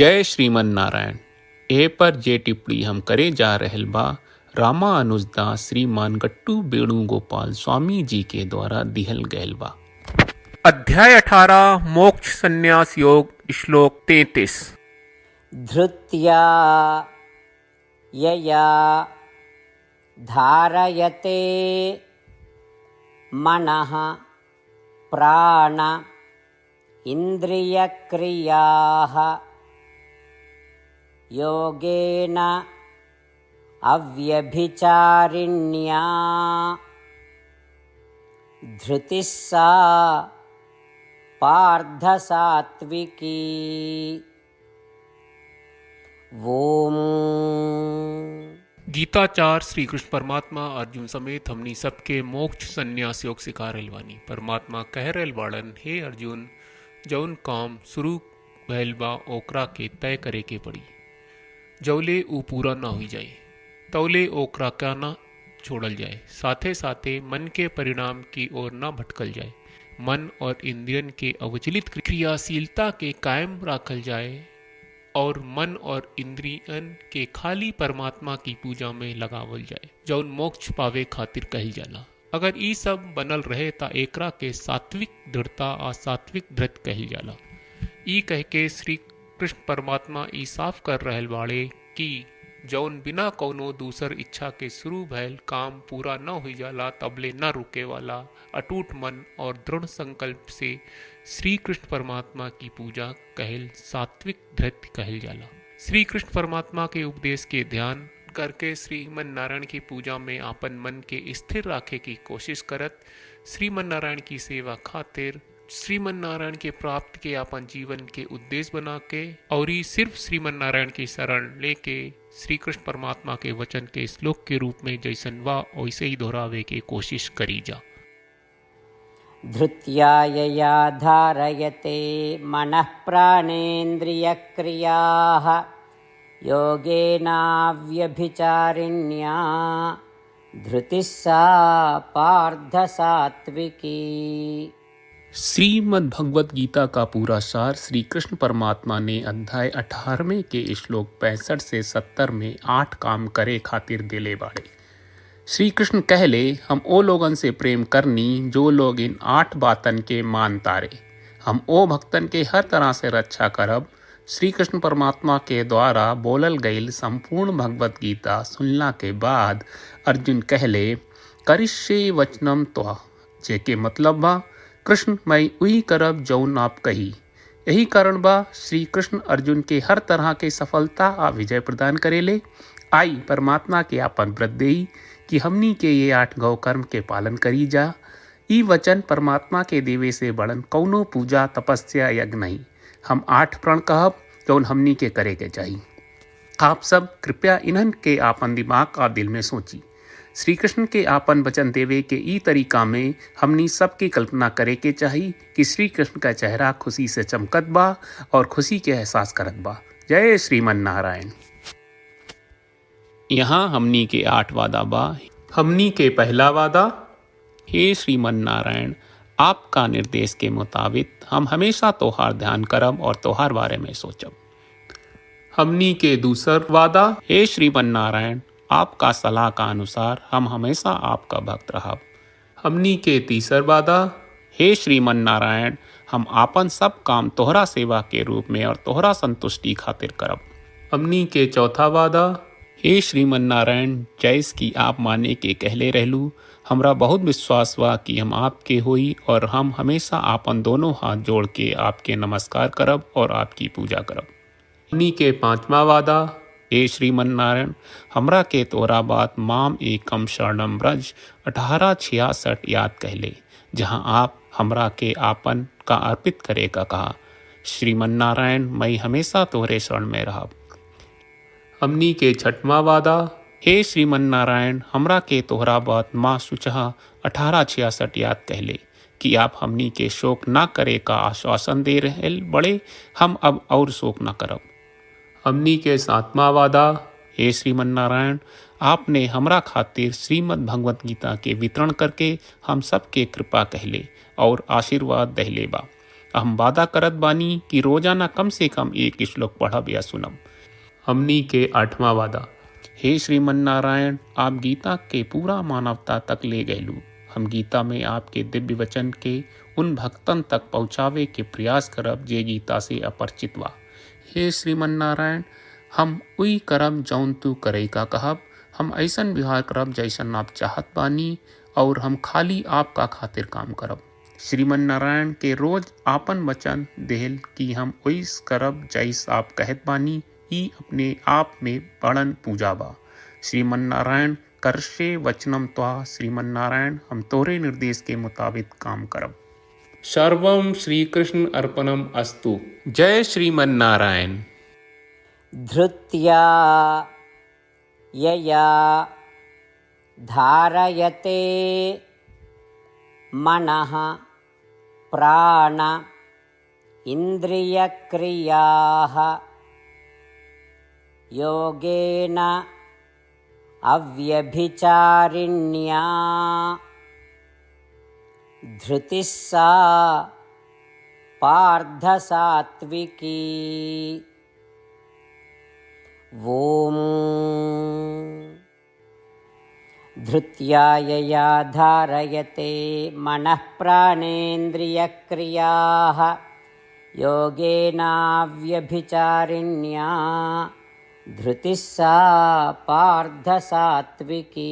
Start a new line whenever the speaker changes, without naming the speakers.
जय श्रीमन नारायण। ए पर जे टिप्पणी हम करे जा रहल बा रामानुजदास श्रीमान गट्टू वेणुगोपाल स्वामी जी के द्वारा दिहल गयल बा।
अध्याय 18 मोक्ष संन्यास योग श्लोक 33।
धृत्या यया धारयते मनः प्राण इंद्रियक्रियाः योगेन अव्यभिचारिण्या धृतिः सा पार्थ सात्विकी। ओम।
गीताचार श्री कृष्ण परमात्मा अर्जुन समेत हमनी सबके मोक्ष संन्यास योग सिखा रहल बानी। परमात्मा कह रहल बाड़न, हे अर्जुन, जौन काम शुरू भइल बा ओकरा के तय करे के पड़ी। जौले ऊ पूरा ना हो जाए तौले ओकरा का ना छोड़ल जाए। साथे साथे मन के परिणाम की ओर ना भटकल जाए। मन और इंद्रियन के अविचलित क्रियाशीलता के कायम रखल जाए और मन और इंद्रियन के खाली परमात्मा की पूजा में लगावल जाए, जौन मोक्ष पावे खातिर कहल जाला। अगर ई सब बनल रहे ता एकरा के सात्विक दृढ़ता और सात्विक धृत कहल जाला। ई कह के श्री कृष्ण परमात्मा ई साफ कर रहल बाड़े कि जौन बिना कौनो दूसर इच्छा के शुरू भयल काम पूरा न हो जाला तबले न रुके वाला अटूट मन और दृढ़ संकल्प से श्री कृष्ण परमात्मा की पूजा कहल सात्विक धृत कहल जाला। श्री कृष्ण परमात्मा के उपदेश के ध्यान करके श्रीमन नारायण की पूजा में आपन मन के स्थिर रखे की कोशिश करत श्रीमन नारायण की सेवा खातिर श्रीमन नारायण के प्राप्त के अपन जीवन के उद्देश्य बना के और ही सिर्फ श्रीमन नारायण की शरण लेके श्री कृष्ण परमात्मा के वचन के श्लोक के रूप में जैसन वा वैसे ही दोहरावे के कोशिश करी जा।
धृत्या यया धारयते मनः प्राणेन्द्रियक्रियाः योगेनाव्यभिचारिण्या धृतिः सा पार्थ सात्विकी।
श्रीमद् भगवत गीता का पूरा सार श्री कृष्ण परमात्मा ने अध्याय 18वें के श्लोक 65 से 70 में 8 काम करे खातिर दिले बाड़े। श्री कृष्ण कहले, हम ओ लोगन से प्रेम करनी जो लोग इन 8 बातन के मान तारे। हम ओ भक्तन के हर तरह से रक्षा करब। श्री कृष्ण परमात्मा के द्वारा बोलल गईल संपूर्ण भगवत गीता सुनला के बाद अर्जुन कहले, करिष्ये वचनम त्वा, जेके मतलब बा कृष्ण मैं वही करब जौन आप कही। यही कारण बा श्री कृष्ण अर्जुन के हर तरह के सफलता आ विजय प्रदान करेले। आई परमात्मा के आपन व्रत देई कि हमनी के ये 8 गौ कर्म के पालन करी जा। ई वचन परमात्मा के देवे से बड़न कौनो पूजा तपस्या यज्ञ नहीं। हम 8 प्रण कहब जौन हमनी के करे के चाहिए। आप सब कृपया इन्हन के आपन दिमाग और दिल में सोची। श्री कृष्ण के आपन वचन देवे के ई तरीका में हमनी सबकी कल्पना करे के चाहिए कि श्री कृष्ण का चेहरा खुशी से चमकत बा और खुशी के एहसास करत बा। जय श्रीमन नारायण। यहाँ हमनी के 8 वादा बा। हमनी के पहला वादा, हे श्रीमन नारायण, आपका निर्देश के मुताबिक हम हमेशा तोहार ध्यान करब और तोहार बारे में सोचब। हमनी के दूसर वादा, हे श्रीमन नारायण, आपका सलाह का अनुसार हम हमेशा आपका भक्त रहब। हमनी के तीसर वादा, हे श्रीमन नारायण, हम आपन सब काम तोहरा सेवा के रूप में और तोहरा संतुष्टि खातिर करब। हमनी के चौथा वादा, हे श्रीमन नारायण, जैस की आप माने के कहले रहलू, हमरा बहुत विश्वास बा कि हम आपके होई और हम हमेशा आपन दोनों हाथ जोड़ के आपके नमस्कार करब और आपकी पूजा करब। हमनी के पांचवा वादा, हे श्रीमन नारायण, हमरा के तोरा बात माम एकम शरणम ब्रज 1866 याद कहले, जहाँ आप हमरा के आपन का अर्पित करे का कहा। श्रीमन नारायण, मैं हमेशा तोहरे शरण में रहब। हमनी के छठवां वादा, हे श्रीमन नारायण, हमरा के तोहरा बात माँ सुचहा 1866 याद कहले कि आप हमनी के शोक ना करे का आश्वासन दे रहे बड़े। हम अब और शोक ना करब। हमनी के 7वां वादा, हे श्रीमन नारायण, आपने हमरा खातिर श्रीमद् भगवत गीता के वितरण करके हम सब के कृपा कहले और आशीर्वाद दहले बा। हम वादा करत बानी कि रोजाना कम से कम एक श्लोक पढ़ब या सुनब। हमनी के 8वां वादा। हे श्रीमन नारायण, आप गीता के पूरा मानवता तक ले गयलू। हम गीता में आपके दिव्य वचन के उन भक्तन तक पहुँचावे के प्रयास करब जे गीता से अपरिचित बा। हे श्रीमन नारायण, हम उई करब जौन तू करे का कहब। हम ऐसन व्यवहार करब जैसन आप चाहत बानी और हम खाली आपका खातिर काम करब। श्रीमन नारायण के रोज आपन वचन देहल कि हम ओइस करब जैस आप कहत बानी, ई अपने आप में बड़न पूजा बा। श्रीमन नारायण, करशे वचनम त्वा। श्रीमन नारायण, हम तोरे निर्देश के मुताबिक काम करब। सर्वम श्री कृष्ण अर्पणम अस्तु। जय श्रीमन नारायण।
धृत्या यया धारयते मनः प्राण इन्द्रियक्रियाः योगेन अव्यभिचारिण्या धृतिः सा पार्थसात्विकी। ॐ धृत्या यया धारयते मनः प्राणेन्द्रियक्रियाः योगेनाव्यभिचारिण्या धृतिः सा पार्थसात्विकी।